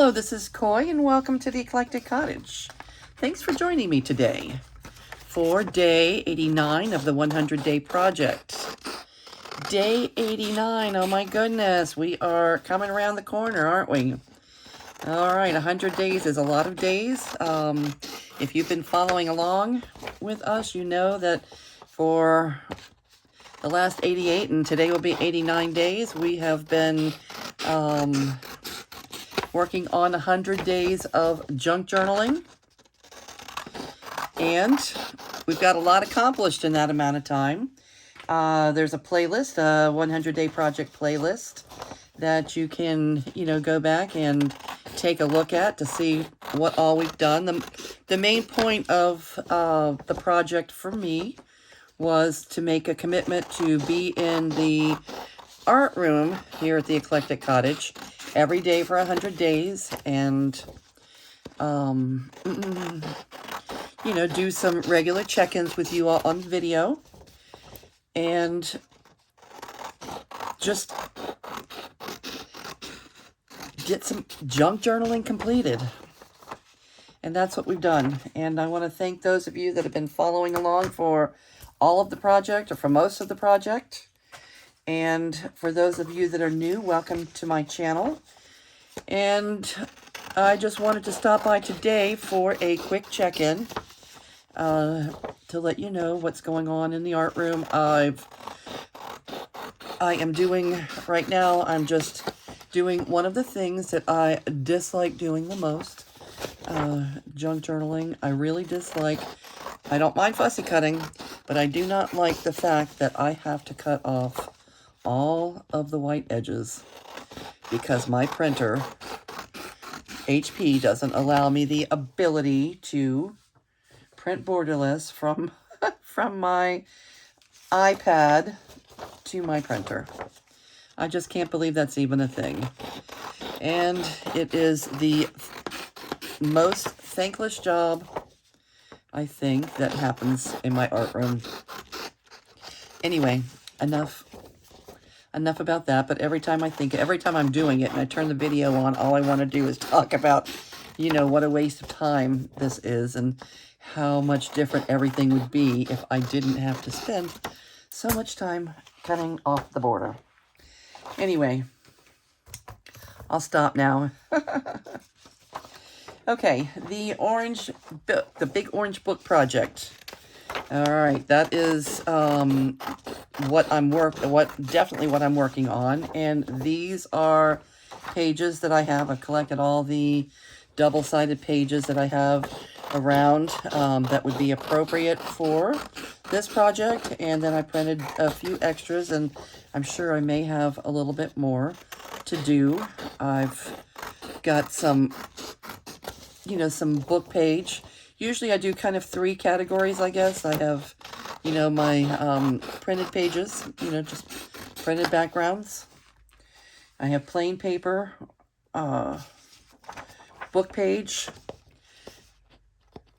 Hello, this is Coy, and welcome to the Eclectic Cottage. Thanks for joining me today for day 89 of the 100-day project. Day 89, oh my goodness, we are coming around the corner, aren't we? All right, 100 days is a lot of days. If you've been following along with us, you know that for the last 88, and today will be 89 days, we have been working on 100 days of junk journaling. And we've got a lot accomplished in that amount of time. There's a playlist, a 100-day project playlist that you can, go back and take a look at to see what all we've done. The main point of the project for me was to make a commitment to be in the art room here at the Eclectic Cottage every day for 100 days and, do some regular check-ins with you all on video and just get some junk journaling completed. And that's what we've done. And I want to thank those of you that have been following along for all of the project or for most of the project. And for those of you that are new, welcome to my channel. And I just wanted to stop by today for a quick check-in to let you know what's going on in the art room. I am doing, right now, I'm just doing one of the things that I dislike doing the most. Junk journaling, I really dislike. I don't mind fussy cutting, but I do not like the fact that I have to cut off all of the white edges because my printer, HP, doesn't allow me the ability to print borderless from my iPad to my printer. I just can't believe that's even a thing. And it is the most thankless job, I think, that happens in my art room. Anyway, enough about that. But every time I'm doing it and I turn the video on, all I want to do is talk about, what a waste of time this is and how much different everything would be if I didn't have to spend so much time cutting off the border. Anyway, I'll stop now. Okay, the big orange book project. All right, that is definitely what I'm working on. And these are pages that I have. I've collected all the double-sided pages that I have around that would be appropriate for this project. And then I printed a few extras, and I'm sure I may have a little bit more to do. I've got some book page. Usually I do kind of three categories, I guess. I have, my printed pages, just printed backgrounds. I have plain paper, book page.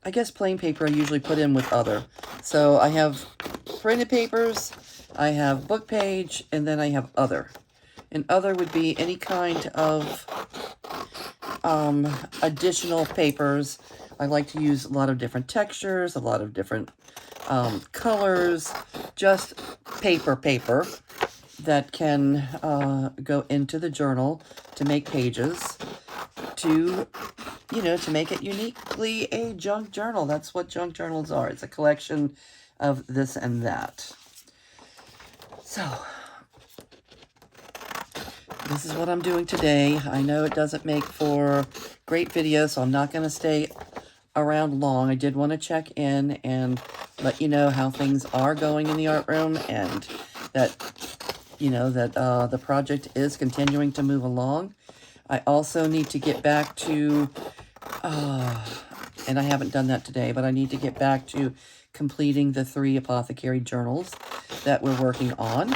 I guess plain paper I usually put in with other. So I have printed papers, I have book page, and then I have other. And other would be any kind of additional papers. I like to use a lot of different textures, a lot of different colors, just paper that can go into the journal to make pages, to make it uniquely a junk journal. That's what junk journals are. It's a collection of this and that. So this is what I'm doing today. I know it doesn't make for great videos, so I'm not going to stay around long. I did want to check in and let you know how things are going in the art room and that, the project is continuing to move along. I also need to get back to, and I haven't done that today, but I need to get back to completing the 3 apothecary journals that we're working on.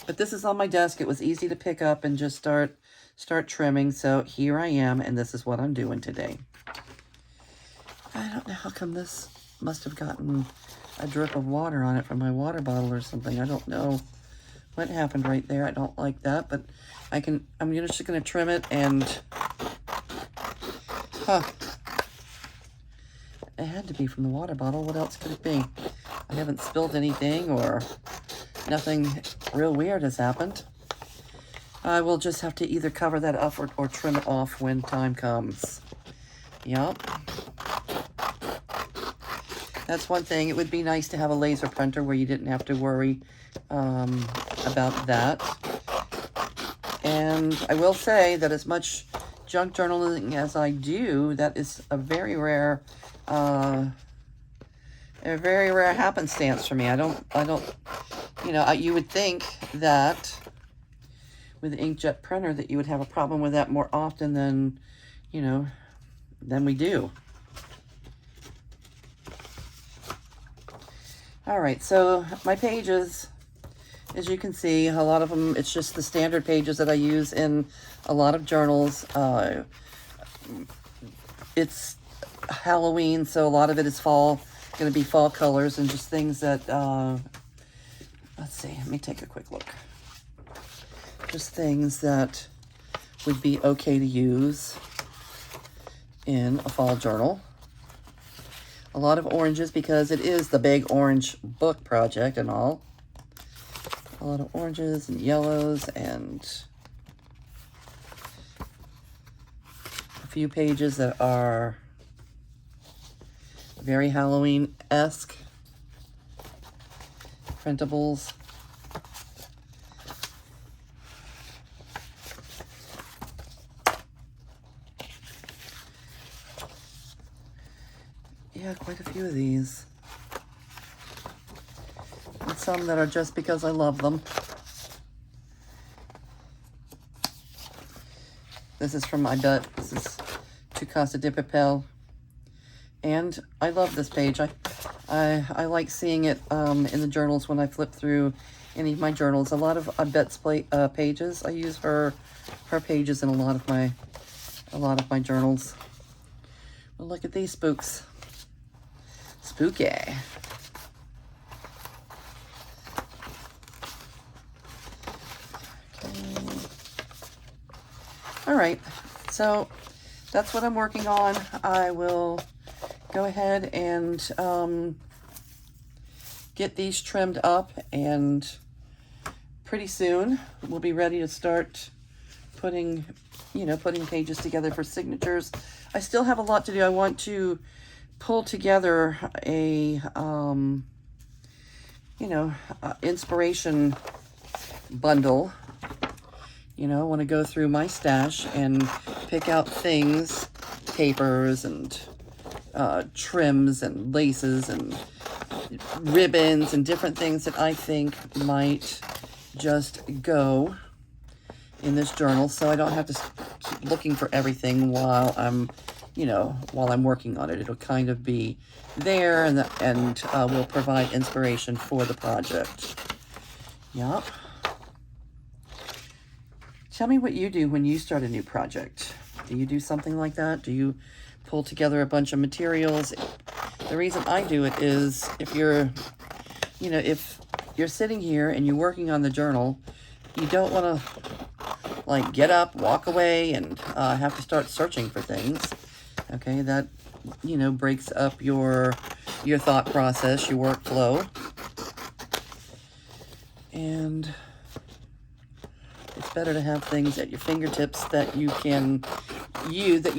But this is on my desk. It was easy to pick up and just start trimming. So here I am, and this is what I'm doing today. I don't know how come this must have gotten a drip of water on it from my water bottle or something. I don't know What happened right there? I don't like that, but I'm just gonna trim it and, it had to be from the water bottle. What else could it be? I haven't spilled anything or nothing real weird has happened. I will just have to either cover that up or trim it off when time comes. Yep. That's one thing. It would be nice to have a laser printer where you didn't have to worry about that. And I will say that as much junk journaling as I do, that is a very rare happenstance for me. I don't, you know, you would think that with the inkjet printer that you would have a problem with that more often than, you know, than we do. All right, so my pages, as you can see, a lot of them, it's just the standard pages that I use in a lot of journals. It's Halloween, so a lot of it is going to be fall colors and just things that, let's see, let me take a quick look. Just things that would be okay to use in a fall journal. A lot of oranges because it is the big orange book project and all. A lot of oranges and yellows and a few pages that are very Halloween-esque. Printables. Yeah, quite a few of these. And some that are just because I love them. This is from, I bet, this is To Casa de Papel. And I love this page. I like seeing it in the journals when I flip through any of my journals. A lot of Bette's pages. I use her pages in a lot of my journals. Well, look at these spooks. Spooky. Okay. All right, so that's what I'm working on. I will go ahead and get these trimmed up, and pretty soon we'll be ready to start putting pages together for signatures. I still have a lot to do. I want to pull together a, inspiration bundle. You know, I want to go through my stash and pick out things, papers and trims and laces and ribbons and different things that I think might just go in this journal, so I don't have to keep looking for everything while I'm working on it. It'll kind of be there and will provide inspiration for the project. Yep. Tell me what you do when you start a new project. Do you do something like that? Do you pull together a bunch of materials? The reason I do it is if you're sitting here and you're working on the journal, you don't want to like get up, walk away, and have to start searching for things. Okay, that breaks up your thought process, your workflow, and it's better to have things at your fingertips that you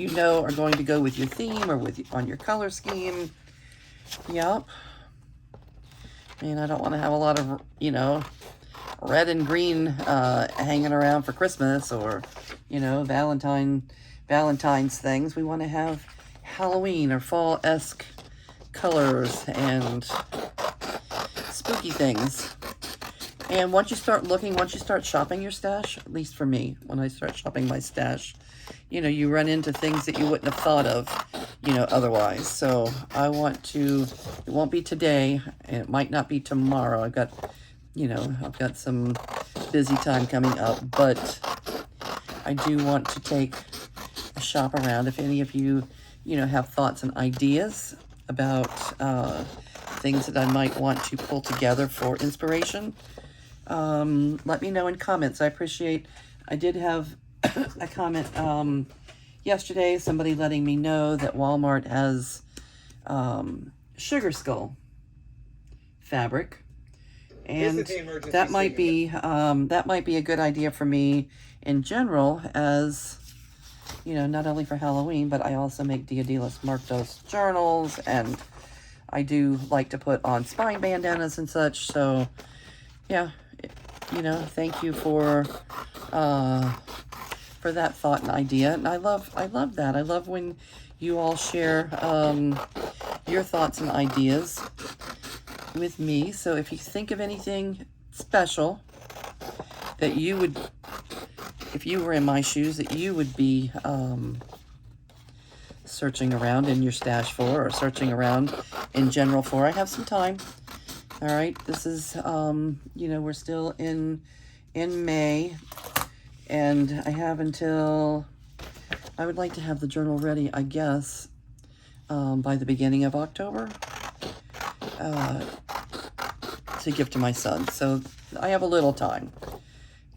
know are going to go with your theme or on your color scheme. Yep. And I don't want to have a lot of red and green hanging around for Christmas or Valentine's things. We want to have Halloween or fall-esque colors and spooky things. And once you start shopping your stash, at least for me, when I start shopping my stash, you run into things that you wouldn't have thought of, otherwise. So it won't be today, and it might not be tomorrow. I've got some busy time coming up, but I do want to take a shop around. If any of you, have thoughts and ideas about things that I might want to pull together for inspiration, let me know in comments. I did have a comment yesterday, somebody letting me know that Walmart has Sugar Skull fabric. And that might be a good idea for me in general, as you know, not only for Halloween, but I also make Dia de los Muertos journals, and I do like to put on spine bandanas and such. So yeah, you know, thank you for that thought and idea. And I love that. I love when you all share your thoughts and ideas with me. So if you think of anything special that you would, if you were in my shoes, that you would be searching around in your stash for, or searching around in general for, I have some time. All right, this is you know, we're still in May, and I have until, I would like to have the journal ready, I guess, by the beginning of October, to give to my son. So I have a little time,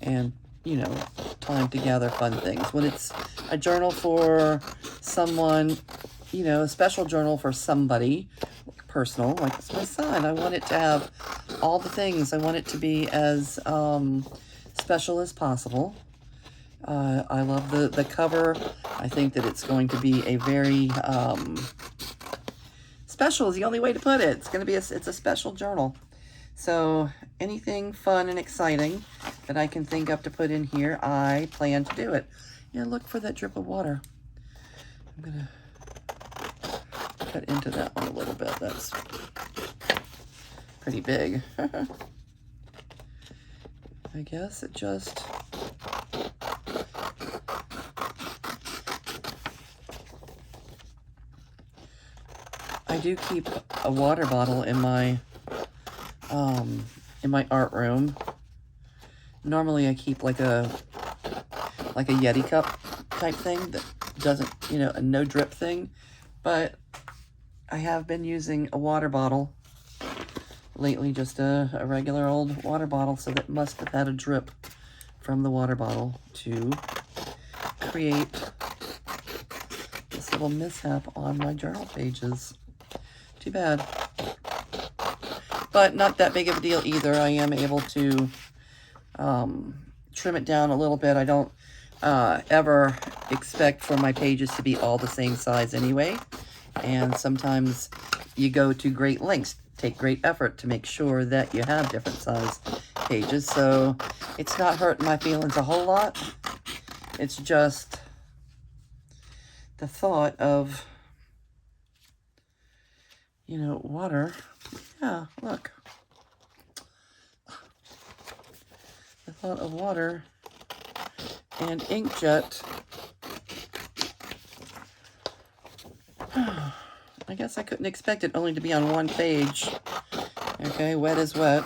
and you know, time to gather fun things. When it's a journal for someone, you know, a special journal for somebody personal, like it's my son, I want it to have all the things. I want it to be as special as possible. I love the cover. I think that it's going to be a very special is the only way to put it. It's going to be it's a special journal. So anything fun and exciting that I can think of to put in here, I plan to do it. Yeah, look for that drip of water. I'm going to cut into that one a little bit. That's pretty big. I guess it just... I do keep a water bottle in my art room. Normally I keep like a Yeti cup type thing that doesn't, you know, a no drip thing, but I have been using a water bottle lately, just a regular old water bottle, so that must have had a drip from the water bottle to create this little mishap on my journal pages. Too bad. But not that big of a deal either. I am able to trim it down a little bit. I don't ever expect for my pages to be all the same size anyway. And sometimes you go to great lengths, take great effort to make sure that you have different size pages. So it's not hurting my feelings a whole lot. It's just the thought of, you know, water. Yeah, look. The thought of water and inkjet. I guess I couldn't expect it only to be on one page. Okay, wet is wet.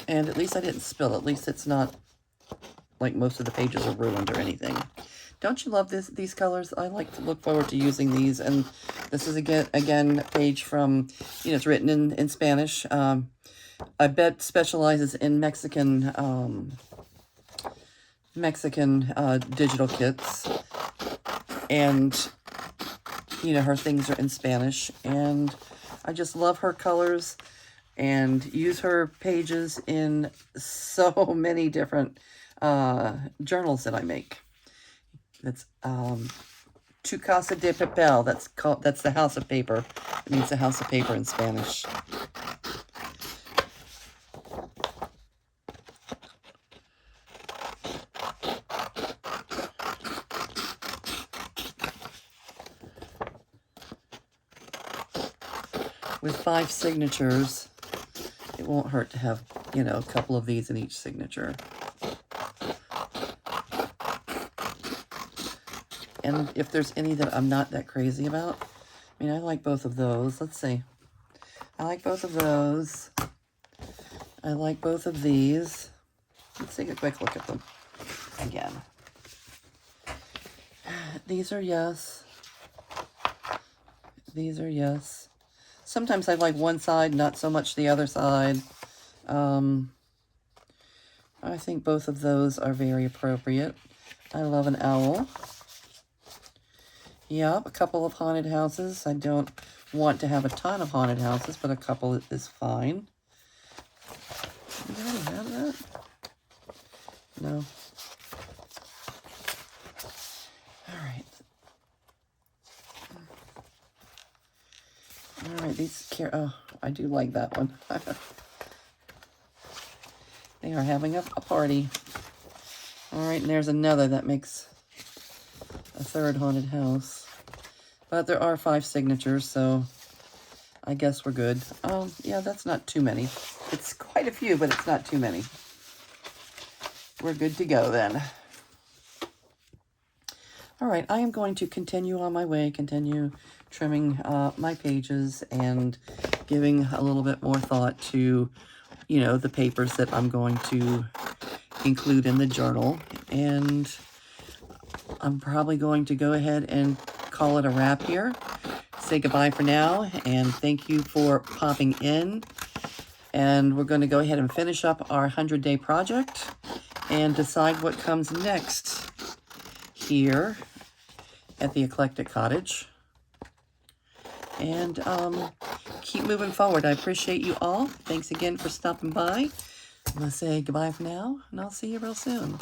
And at least I didn't spill. At least it's not like most of the pages are ruined or anything. Don't you love these colors? I like to look forward to using these. And this is again a page from, you know, it's written in Spanish. I bet specializes in Mexican digital kits, and you know, her things are in Spanish, and I just love her colors and use her pages in so many different journals that I make. That's Tu Casa de Papel. That's the house of paper. It means the house of paper in Spanish. With 5 signatures, it won't hurt to have, you know, a couple of these in each signature. And if there's any that I'm not that crazy about, I mean, I like both of those. Let's see. I like both of those. I like both of these. Let's take a quick look at them again. These are yes. These are yes. Sometimes I like one side, not so much the other side. I think both of those are very appropriate. I love an owl. Yep, a couple of haunted houses. I don't want to have a ton of haunted houses, but a couple is fine. Do you already have that? No. All right. All right, these oh, I do like that one. They are having a party. All right, and there's another that makes a third haunted house. But there are 5 signatures, so I guess we're good. Yeah, that's not too many. It's quite a few, but it's not too many. We're good to go then. All right, I am going to continue on my way, continue trimming my pages and giving a little bit more thought to, you know, the papers that I'm going to include in the journal. And I'm probably going to go ahead and call it a wrap here. Say goodbye for now, and thank you for popping in. And we're going to go ahead and finish up our 100-day project and decide what comes next here at the Eclectic Cottage. And keep moving forward. I appreciate you all. Thanks again for stopping by. I'm going to say goodbye for now, and I'll see you real soon.